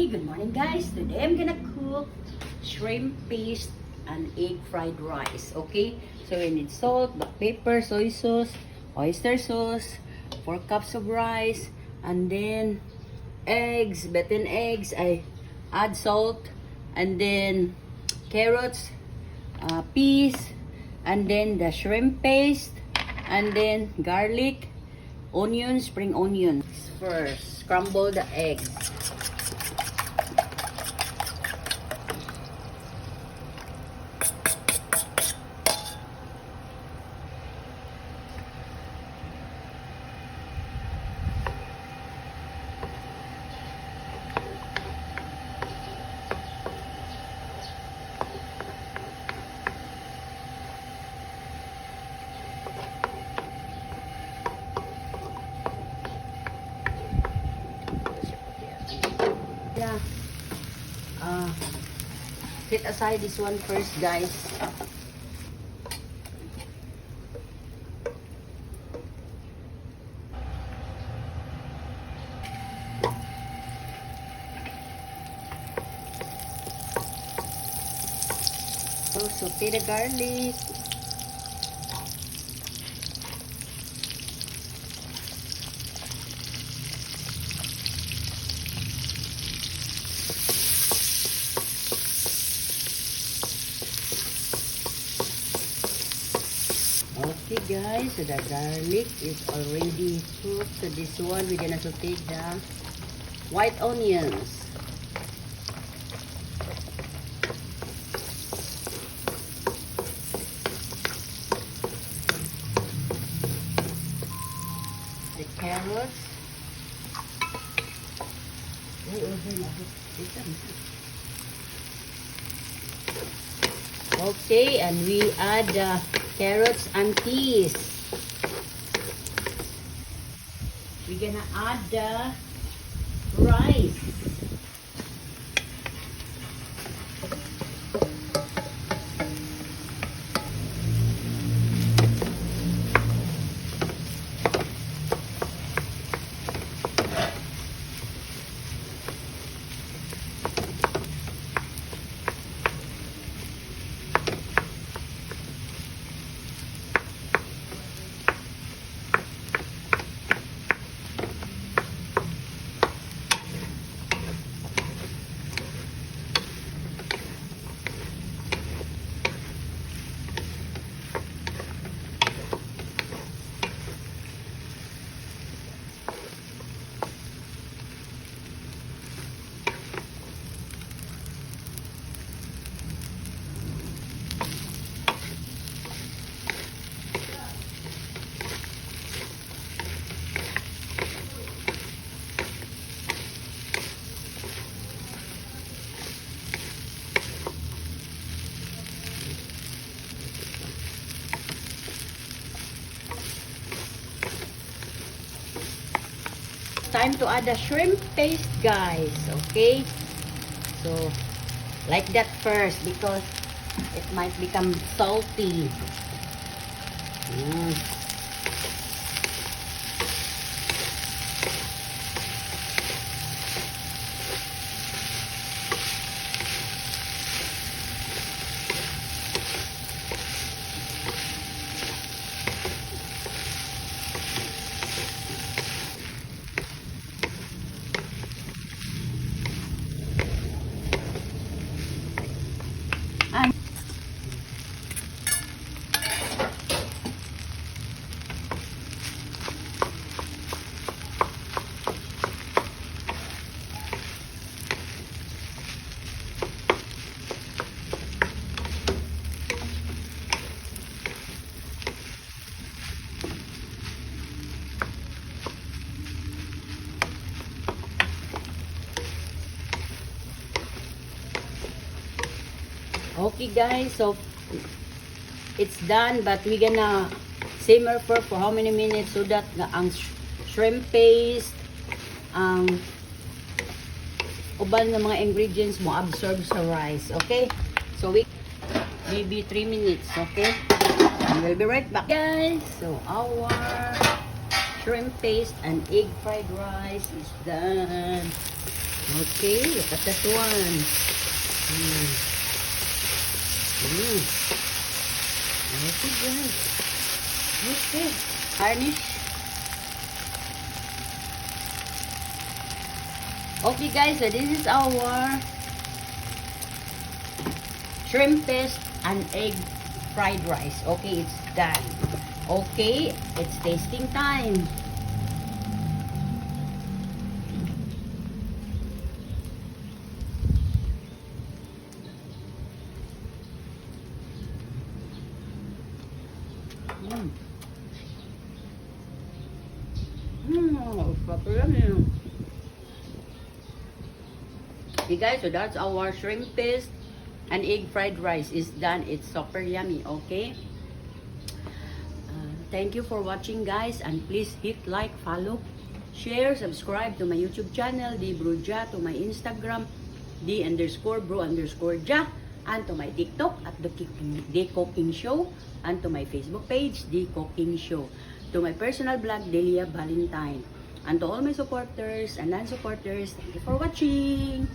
Good morning guys. Today I'm gonna cook shrimp paste and egg fried rice. Okay, so we need salt, black pepper, soy sauce, oyster sauce, 4 cups of rice, and then eggs, beaten eggs. I add salt, and then carrots, peas, and then the shrimp paste, and then garlic, onions, spring onions. First, scramble the eggs. Set aside this one first, guys. So, saute the garlic. Okay guys, so the garlic is already cooked. So this one, we're gonna saute the white onions. The carrots. Okay, and we add the carrots and peas. We're gonna add the rice. Time to add the shrimp paste, guys. Okay, so like that first because it might become salty. Okay guys, so it's done, but we're gonna simmer for how many minutes so that ang shrimp paste, ang uban ng mga ingredients mo absorb sa rice. Okay, so we maybe 3 minutes. Okay, and we'll be right back, guys. So our shrimp paste and egg fried rice is done. Okay, look at that one. Mm. Mm. Okay, guys. Okay. Harnish. Okay, guys. So this is our shrimp paste and egg fried rice. Okay, it's done. Okay, it's tasting time. Mm. Super yummy. Okay, guys, so that's our shrimp paste and egg fried rice is done. It's super yummy. Okay. Thank you for watching, guys, and please hit like, follow, share, subscribe to my YouTube channel, dbroja, to my Instagram, d_bro_ja, and to my TikTok at The Cooking Show, and to my Facebook page, The Cooking Show, to my personal blog, Delia Valentine, and to all my supporters and non-supporters, thank you for watching.